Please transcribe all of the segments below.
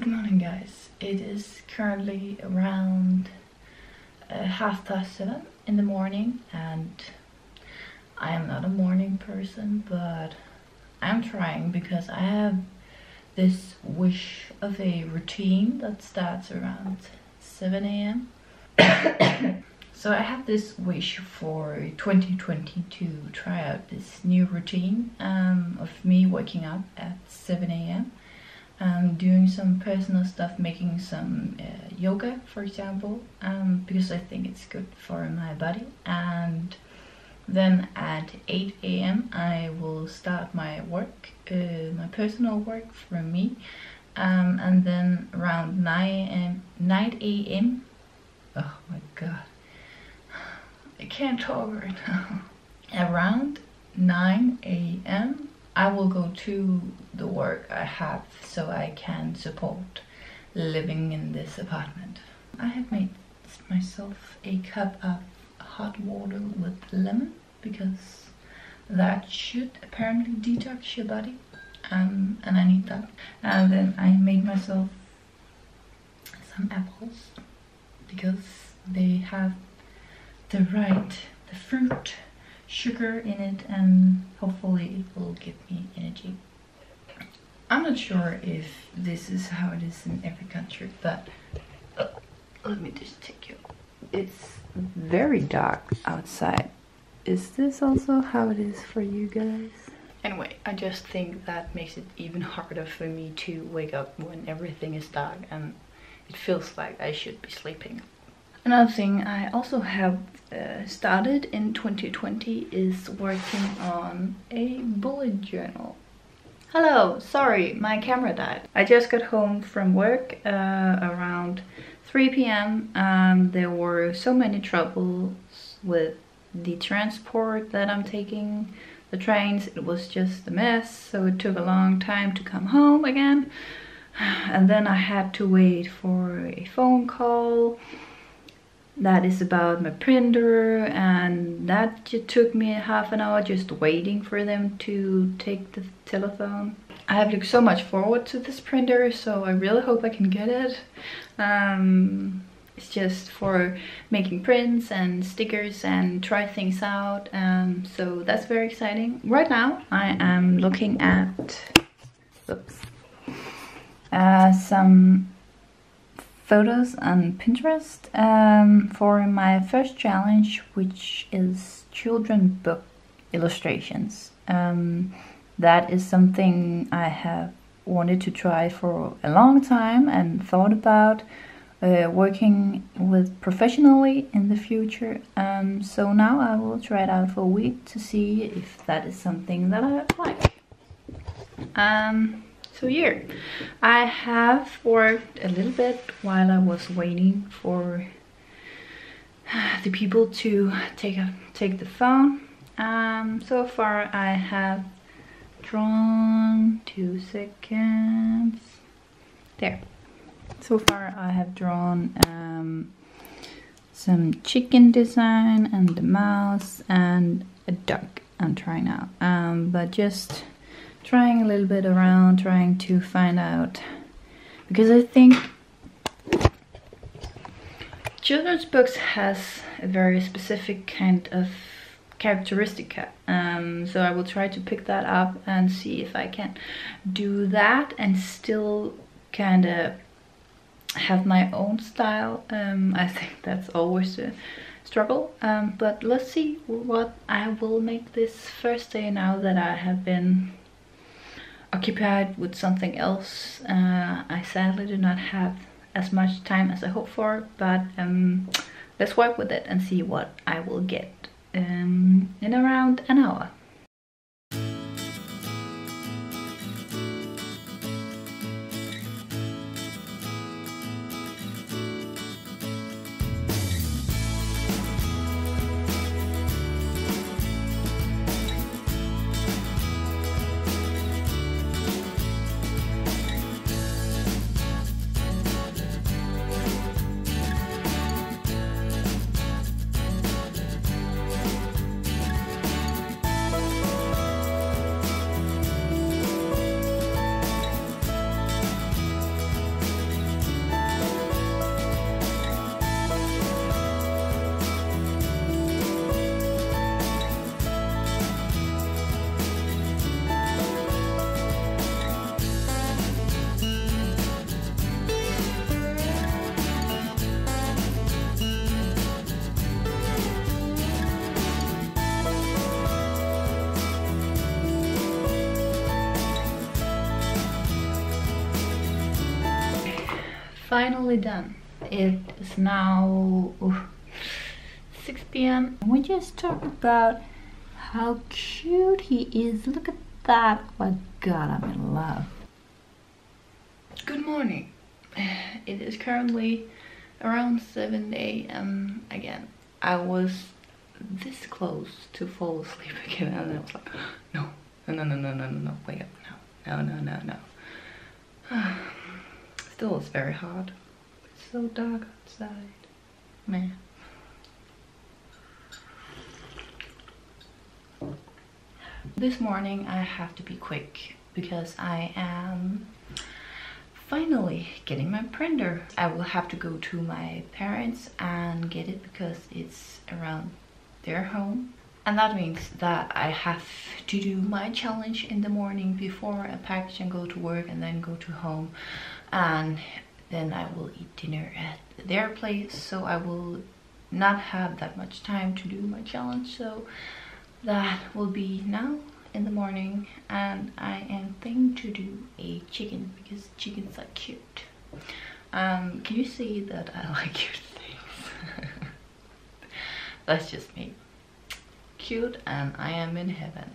Good morning, guys. It is currently around 7:30 in the morning, and I am not a morning person, but I'm trying because I have this wish of a routine that starts around 7 a.m. So I have this wish for 2020 to try out this new routine of me waking up at 7 a.m. Doing some personal stuff, making some yoga, for example, because I think it's good for my body. And then at 8 a.m. I will start my work, my personal work for me. And then around 9 a.m. Oh my god, I can't talk right now. Around 9 a.m. I will go to the work I have so I can support living in this apartment. I have made myself a cup of hot water with lemon because that should apparently detox your body, and I need that. And then I made myself some apples because they have the fruit sugar in it, and hopefully it will give me energy. I'm not sure if this is how it is in every country, but let me just take you. It's very dark outside. Is this also how it is for you guys? Anyway, I just think that makes it even harder for me to wake up when everything is dark and it feels like I should be sleeping. Another thing I also have started in 2020 is working on a bullet journal. Hello, sorry, my camera died. I just got home from work around 3 p.m. There were so many troubles with the transport that I'm taking, the trains. It was just a mess, so it took a long time to come home again. And then I had to wait for a phone call that is about my printer, and that just took me half an hour just waiting for them to take the telephone. I have looked so much forward to this printer, so I really hope I can get it. It's just for making prints and stickers and try things out, so that's very exciting. Right now I am looking at some photos on Pinterest for my first challenge, which is children book illustrations. That is something I have wanted to try for a long time and thought about working with professionally in the future. So now I will try it out for a week to see if that is something that I like. So here, I have worked a little bit while I was waiting for the people to take the phone. So far I have drawn 2 seconds. There. So far I have drawn some chicken design and the mouse and a duck I'm trying out. But just trying a little bit around, trying to find out, because I think children's books has a very specific kind of characteristic. So I will try to pick that up and see if I can do that and still kind of have my own style. I think that's always a struggle, but let's see what I will make this first day now that I have been occupied with something else. I sadly do not have as much time as I hoped for, but let's work with it and see what I will get in around an hour. finally done. It is now 6 p.m. We just talked about how cute he is. Look at that. Oh my god, I'm in love. Good morning. It is currently around 7 a.m. again. I was this close to fall asleep again, and I was like, no, wake up, no. Still, it's very hot. It's so dark outside, man. This morning I have to be quick because I am finally getting my printer. I will have to go to my parents and get it because it's around their home. And that means that I have to do my challenge in the morning before I package and go to work and then go to home. And then I will eat dinner at their place. So I will not have that much time to do my challenge. So that will be now in the morning, and I am thinking to do a chicken because chickens are cute. Can you see that I like cute things? That's just me. Cute, and I am in heaven.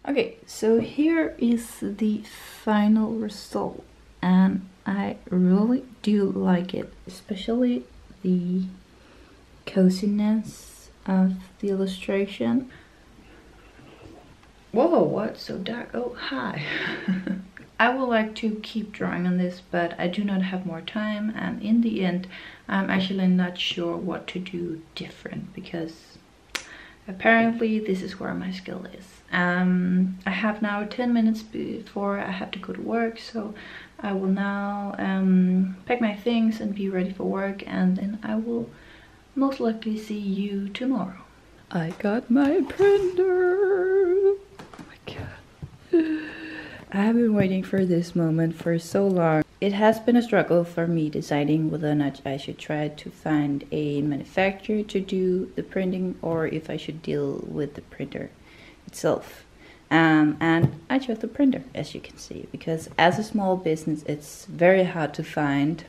Okay, so here is the final result, and I really do like it, especially the coziness of the illustration. Whoa, what's so dark? Oh, hi. I would like to keep drawing on this, but I do not have more time, and in the end I'm actually not sure what to do different because apparently this is where my skill is. I have now 10 minutes before I have to go to work, so I will now pack my things and be ready for work, and then I will most likely see you tomorrow. I got my printer! Oh my god. I have been waiting for this moment for so long. It has been a struggle for me deciding whether or not I should try to find a manufacturer to do the printing or if I should deal with the printer itself. And I chose the printer, as you can see, because as a small business it's very hard to find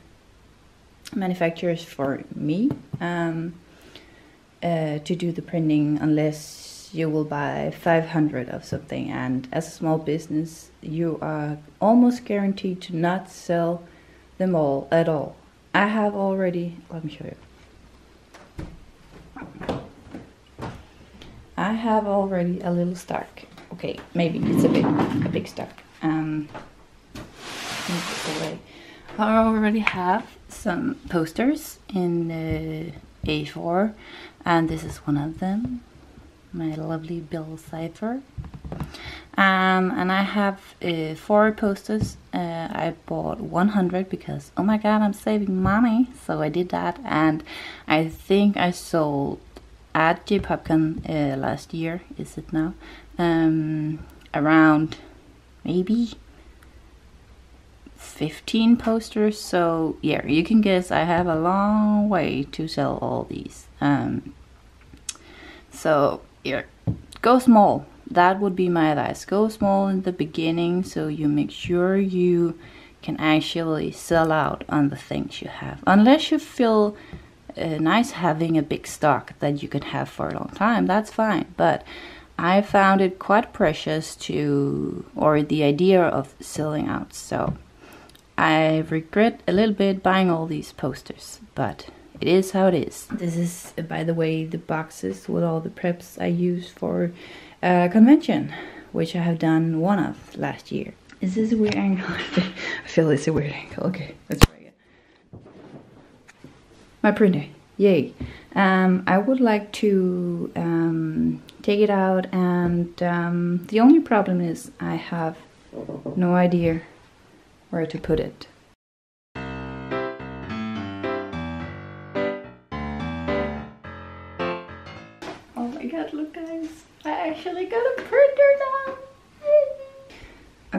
manufacturers for me to do the printing unless you will buy 500 of something, and as a small business you are almost guaranteed to not sell them all at all. I have already, let me show you. I have already a little stock. Okay, maybe it's a big stock. I already have some posters in A4, and this is one of them. My lovely Bill Cipher. And I have 4 posters. I bought 100 because, oh my god, I'm saving money. So I did that, and I think I sold at J Popcorn last year, is it now? Around maybe 15 posters. So yeah, you can guess I have a long way to sell all these. So yeah, go small. That would be my advice. Go small in the beginning so you make sure you can actually sell out on the things you have. Unless you feel nice having a big stock that you can have for a long time, that's fine. But I found it quite precious the idea of selling out. So I regret a little bit buying all these posters, but it is how it is. This is, by the way, the boxes with all the preps I use for convention, which I have done one of last year. Is this a weird angle? I feel it's a weird angle. Okay, let's try again. My printer, yay. I would like to take it out, and the only problem is I have no idea where to put it. Oh my god, look guys, I actually got a printer now!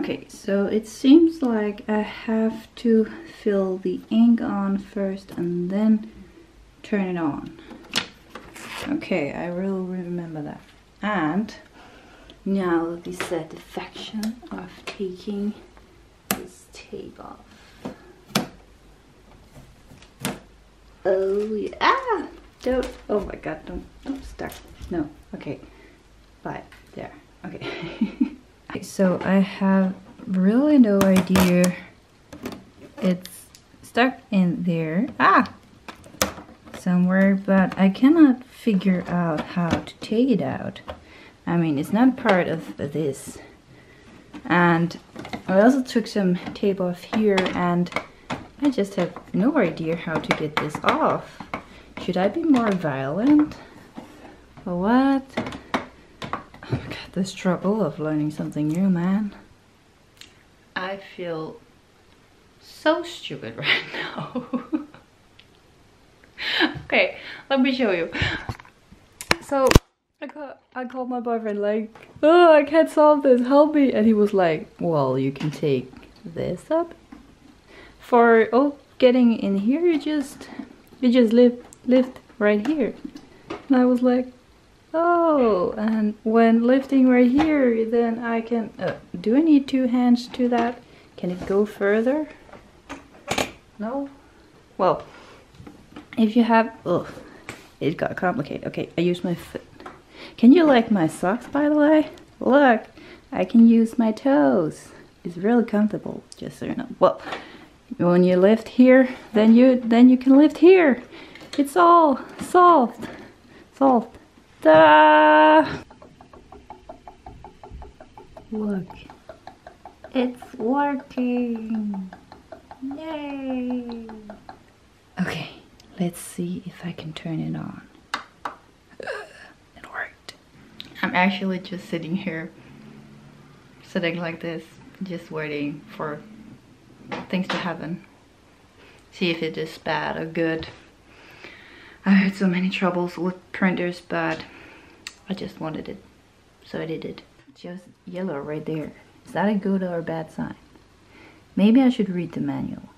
Okay, so it seems like I have to fill the ink on first and then turn it on. Okay, I will remember that. And now the satisfaction of taking this tape off. Oh yeah, ah! Don't, oh my god, don't stuck. No, okay, bye, there, okay. So I have really no idea. It's stuck in there, somewhere, but I cannot figure out how to take it out. I mean, it's not part of this. And I also took some tape off here, and I just have no idea how to get this off. Should I be more violent? Or what? Oh my god, the struggle of learning something new, man. I feel so stupid right now. Okay, let me show you. So I called my boyfriend like, oh, I can't solve this, help me. And he was like, well, you can take this up. For getting in here, you just lift right here. And I was like, oh, and when lifting right here, then I can, do I need two hands to that? Can it go further? No? Well, if you have, it got complicated. Okay, I use my foot. Can you like my socks, by the way? Look, I can use my toes. It's really comfortable, just so you know. Well, when you lift here, then you can lift here. It's all solved. Solved. Ta-da! Look, it's working. Yay! Okay, let's see if I can turn it on. It worked. I'm actually just sitting here, sitting like this, just waiting for things to happen. See if it is bad or good. I had so many troubles with printers, but I just wanted it, so I did it. Just yellow right there. Is that a good or a bad sign? Maybe I should read the manual.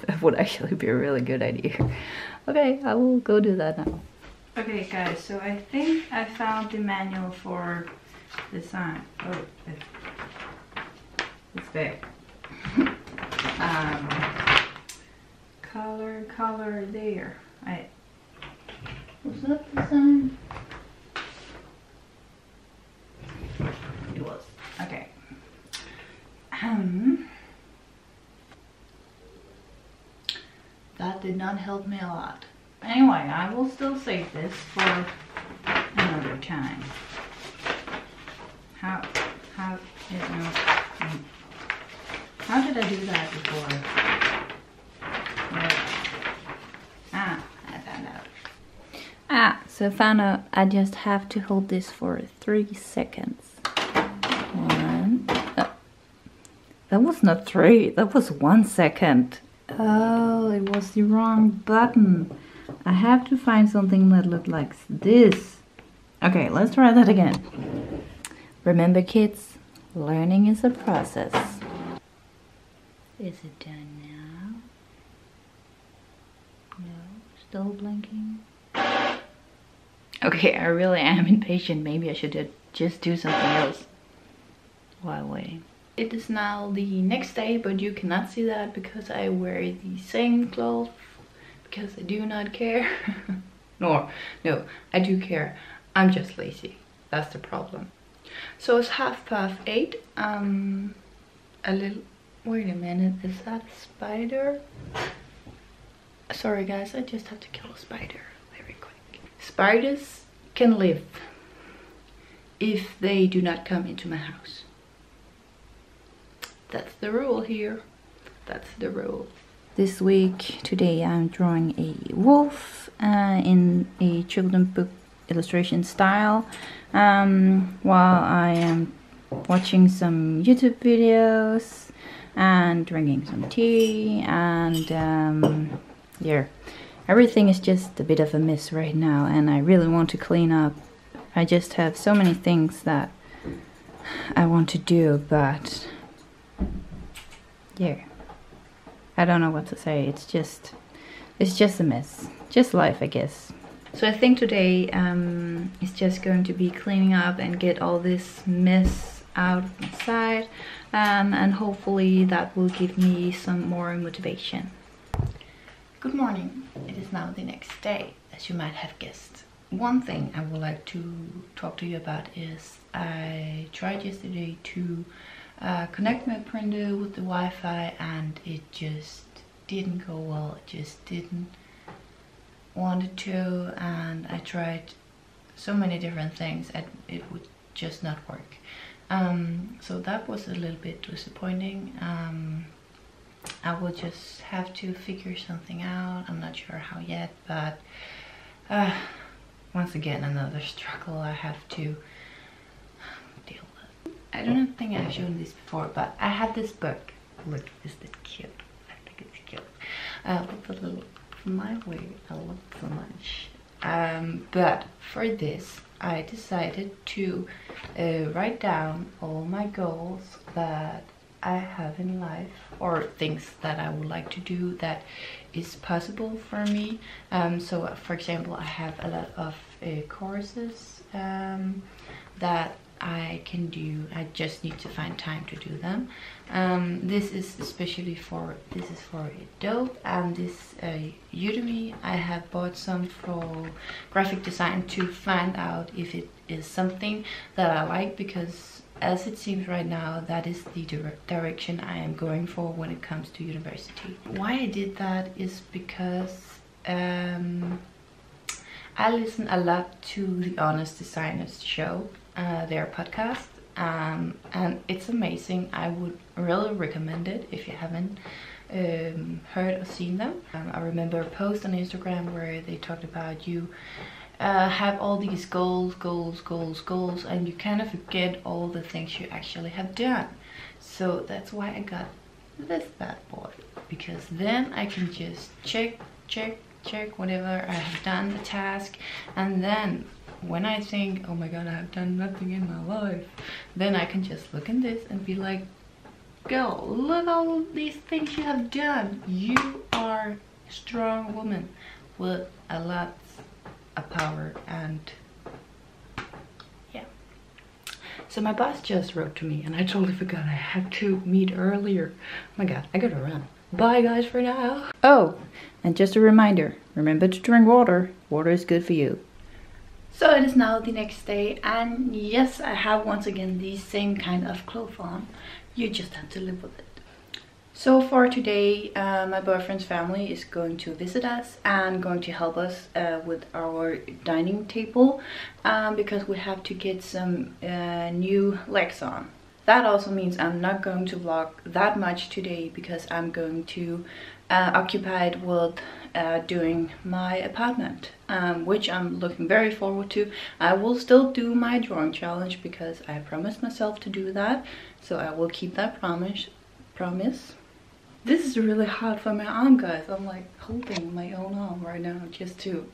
That would actually be a really good idea. Okay, I will go do that now. Okay guys, so I think I found the manual for the sign. Oh, it's there. Color there. Was that the sign? It was. Okay. That did not help me a lot. Anyway, I will still save this for another time. How did I do that before? I found out. So I found out I just have to hold this for 3 seconds. That was not 3, that was 1 second. Oh, it was the wrong button. I have to find something that looked like this. Okay, let's try that again. Remember kids, learning is a process. Is it done now? No, still blinking. Okay, I really am impatient. Maybe I should just do something else while waiting. It is now the next day, but you cannot see that because I wear the same clothes because I do not care. No, I do care. I'm just lazy. That's the problem. So it's 8:30. Wait a minute, is that a spider? Sorry guys, I just have to kill a spider very quick. Spiders can live if they do not come into my house. That's the rule here. That's the rule. This week, today I'm drawing a wolf in a children's book illustration style, while I am watching some YouTube videos and drinking some tea, and yeah, everything is just a bit of a mess right now, and I really want to clean up. I just have so many things that I want to do, but yeah, I don't know what to say. It's just a mess. Just life, I guess. So I think today is just going to be cleaning up and get all this mess outside, and hopefully that will give me some more motivation. Good morning. It is now the next day, as you might have guessed. One thing I would like to talk to you about is I tried yesterday to connect my printer with the Wi-Fi, and it just didn't go well. It just didn't want it to, and I tried so many different things and it would just not work. So that was a little bit disappointing. I will just have to figure something out. I'm not sure how yet, but once again another struggle I have to deal with. I don't think I've shown this before, but I have this book. Look, isn't it cute? I think it's cute. With the little my way, I love it so much. But for this I decided to write down all my goals that I have in life, or things that I would like to do that is possible for me. So for example, I have a lot of courses that I can do. I just need to find time to do them. This is especially for Adobe, and this Udemy. I have bought some for graphic design to find out if it is something that I like, because as it seems right now, that is the direction I am going for when it comes to university. Why I did that is because I listen a lot to the Honest Designers show, their podcast, and it's amazing. I would really recommend it if you haven't heard or seen them. I remember a post on Instagram where they talked about you have all these goals, and you kind of forget all the things you actually have done. So that's why I got this bad boy, because then I can just check whatever I have done, the task, and then when I think, oh my god, I have done nothing in my life, then I can just look in this and be like, girl, look all these things you have done. You are a strong woman with a lot of power. And yeah, so my boss just wrote to me and I totally forgot I had to meet earlier. Oh my god, I gotta run. Bye guys for now. Oh, and just a reminder, remember to drink water. Water is good for you. So it is now the next day, and yes, I have once again the same kind of clothes on. You just have to live with it. So for today, my boyfriend's family is going to visit us and going to help us with our dining table, because we have to get some new legs on. That also means I'm not going to vlog that much today, because I'm going to occupied with doing my apartment, which I'm looking very forward to. I will still do my drawing challenge because I promised myself to do that, so I will keep that promise. This is really hard for my arm, guys. I'm like holding my own arm right now just to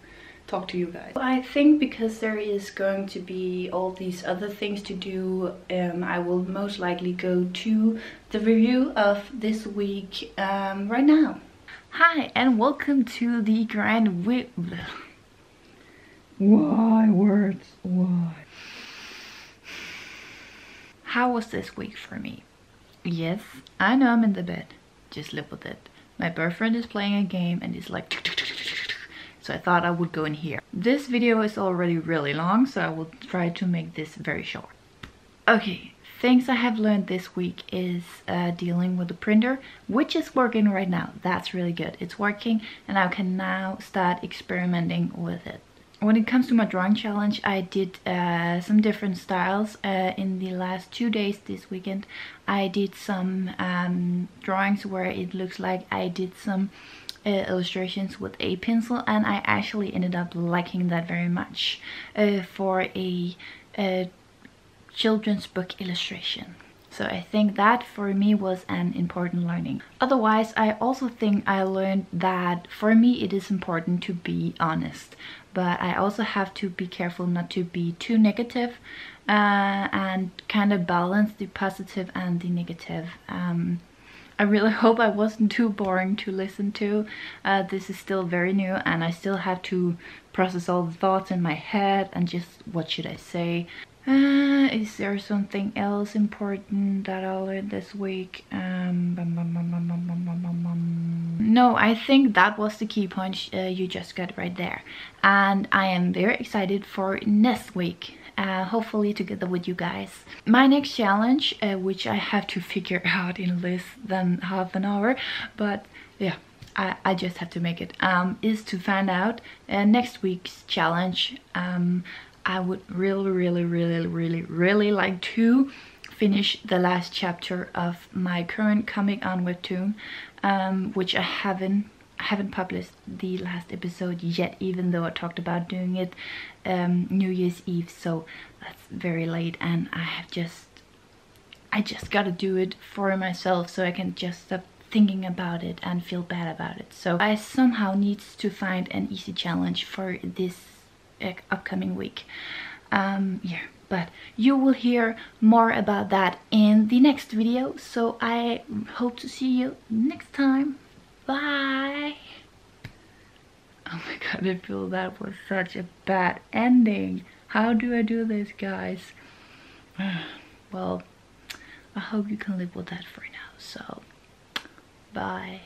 talk to you guys. I think because there is going to be all these other things to do, I will most likely go to the review of this week right now. Hi and welcome to the grand week. Why words? Why? How was this week for me? Yes, I know I'm in the bed. Just live with it. My boyfriend is playing a game and it's like, so I thought I would go in here. This video is already really long, so I will try to make this very short. Okay, things I have learned this week is dealing with the printer, which is working right now. That's really good. It's working and I can now start experimenting with it. When it comes to my drawing challenge, I did some different styles in the last 2 days this weekend. I did some drawings where it looks like I did some illustrations with a pencil, and I actually ended up liking that very much for a children's book illustration. So I think that for me was an important learning. Otherwise, I also think I learned that for me it is important to be honest, but I also have to be careful not to be too negative and kind of balance the positive and the negative. I really hope I wasn't too boring to listen to. This is still very new and I still have to process all the thoughts in my head and just what should I say. Is there something else important that I learned this week? No, I think that was the key point you just got right there. And I am very excited for next week. Hopefully together with you guys. My next challenge, which I have to figure out in less than half an hour, but yeah, I just have to make it, is to find out next week's challenge. I would really like to finish the last chapter of my current comic on Webtoon, which I haven't published the last episode yet, even though I talked about doing it New Year's Eve, so that's very late, and I just gotta do it for myself so I can just stop thinking about it and feel bad about it. So I somehow need to find an easy challenge for this upcoming week. Yeah, but you will hear more about that in the next video, so I hope to see you next time. Bye. Oh my god, I feel that was such a bad ending. How do I do this, guys? Well, I hope you can live with that for now, so bye.